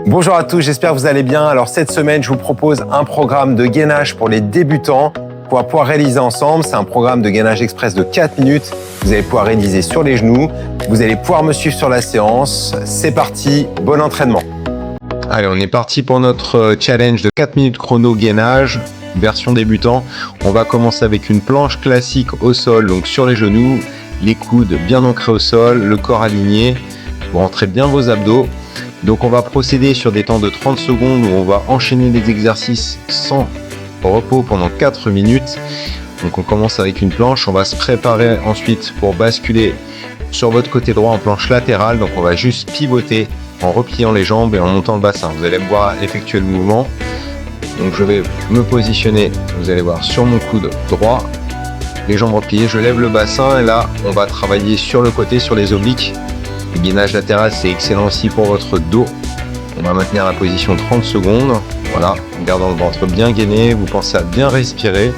Bonjour à tous, j'espère que vous allez bien. Alors cette semaine, je vous propose un programme de gainage pour les débutants qu'on va pouvoir réaliser ensemble. C'est un programme de gainage express de 4 minutes. Vous allez pouvoir réaliser sur les genoux. Vous allez pouvoir me suivre sur la séance. C'est parti, bon entraînement. Allez, on est parti pour notre challenge de 4 minutes chrono gainage, version débutant. On va commencer avec une planche classique au sol, donc sur les genoux, les coudes bien ancrés au sol, le corps aligné. Vous rentrez bien vos abdos. Donc on va procéder sur des temps de 30 secondes où on va enchaîner les exercices sans repos pendant 4 minutes. Donc on commence avec une planche, on va se préparer ensuite pour basculer sur votre côté droit en planche latérale. Donc on va juste pivoter en repliant les jambes et en montant le bassin. Vous allez me voir effectuer le mouvement. Donc je vais me positionner, vous allez voir, sur mon coude droit, les jambes repliées, je lève le bassin et là on va travailler sur le côté, sur les obliques. Le gainage latéral, c'est excellent aussi pour votre dos. On va maintenir la position 30 secondes. Voilà, en gardant le ventre bien gainé. Vous pensez à bien respirer.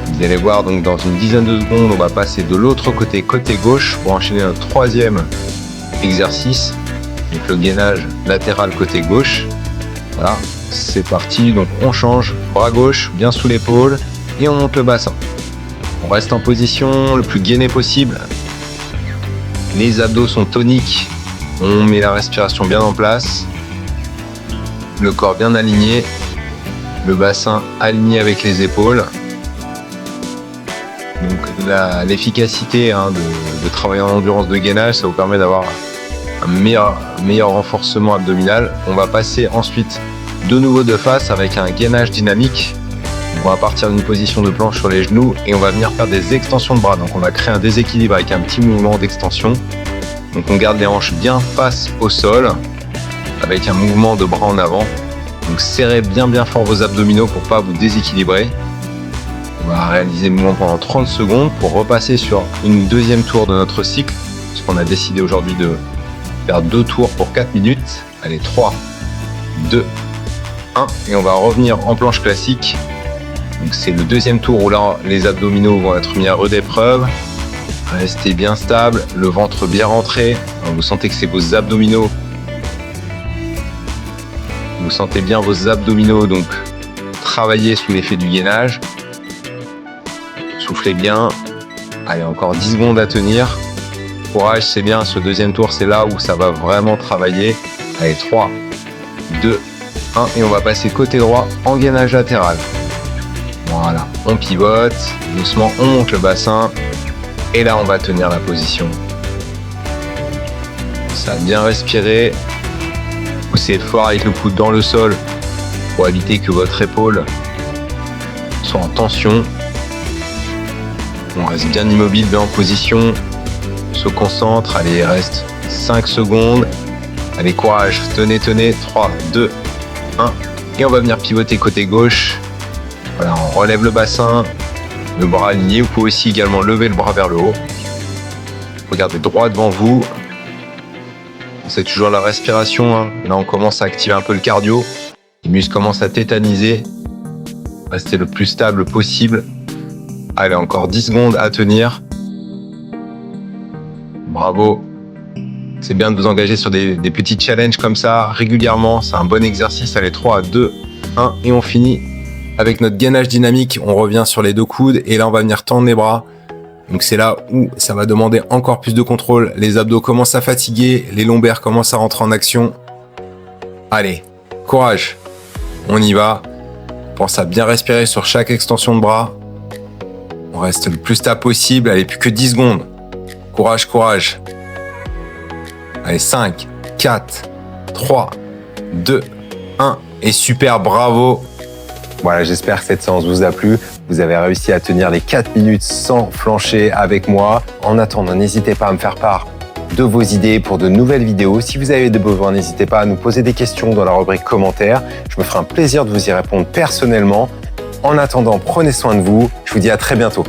Vous allez voir, donc dans une dizaine de secondes, on va passer de l'autre côté, côté gauche, pour enchaîner notre troisième exercice. Donc le gainage latéral côté gauche. Voilà, c'est parti. Donc on change, bras gauche, bien sous l'épaule, et on monte le bassin. On reste en position le plus gainé possible. Les abdos sont toniques, on met la respiration bien en place, le corps bien aligné, le bassin aligné avec les épaules. Donc l'efficacité de travailler en endurance de gainage, ça vous permet d'avoir un meilleur renforcement abdominal. On va passer ensuite de nouveau de face avec un gainage dynamique. On va partir d'une position de planche sur les genoux et on va venir faire des extensions de bras. Donc on va créer un déséquilibre avec un petit mouvement d'extension. Donc on garde les hanches bien face au sol avec un mouvement de bras en avant. Donc serrez bien fort vos abdominaux pour pas vous déséquilibrer. On va réaliser le mouvement pendant 30 secondes pour repasser sur une deuxième tour de notre cycle. Parce qu'on a décidé aujourd'hui de faire 2 tours pour 4 minutes. Allez, 3, 2, 1. Et on va revenir en planche classique. Donc c'est le deuxième tour où là les abdominaux vont être mis à rude épreuve. Restez bien stable, le ventre bien rentré. Vous sentez que c'est vos abdominaux. Vous sentez bien vos abdominaux, donc travaillez sous l'effet du gainage. Soufflez bien. Allez, encore 10 secondes à tenir. Courage, c'est bien. Ce deuxième tour, c'est là où ça va vraiment travailler. Allez, 3, 2, 1. Et on va passer côté droit en gainage latéral. Voilà, on pivote, doucement on monte le bassin et là on va tenir la position. Ça, bien respirer, poussez fort avec le coude dans le sol pour éviter que votre épaule soit en tension. On reste bien immobile, bien en position, on se concentre, allez, il reste 5 secondes. Allez, courage, tenez, 3, 2, 1 et on va venir pivoter côté gauche. Voilà, on relève le bassin, le bras aligné. Vous pouvez aussi également lever le bras vers le haut. Regardez droit devant vous. C'est toujours la respiration. Hein. Là, on commence à activer un peu le cardio. Les muscles commencent à tétaniser. Restez le plus stable possible. Allez, encore 10 secondes à tenir. Bravo. C'est bien de vous engager sur des petits challenges comme ça régulièrement. C'est un bon exercice. Allez, 3, 2, 1 et on finit. Avec notre gainage dynamique, on revient sur les 2 coudes et là on va venir tendre les bras. Donc c'est là où ça va demander encore plus de contrôle. Les abdos commencent à fatiguer, les lombaires commencent à rentrer en action. Allez, courage, on y va. Pense à bien respirer sur chaque extension de bras. On reste le plus stable possible. Allez, plus que 10 secondes. Courage, courage. Allez, 5, 4, 3, 2, 1 et super, bravo. Voilà, j'espère que cette séance vous a plu. Vous avez réussi à tenir les 4 minutes sans flancher avec moi. En attendant, n'hésitez pas à me faire part de vos idées pour de nouvelles vidéos. Si vous avez des besoins, n'hésitez pas à nous poser des questions dans la rubrique commentaires. Je me ferai un plaisir de vous y répondre personnellement. En attendant, prenez soin de vous. Je vous dis à très bientôt.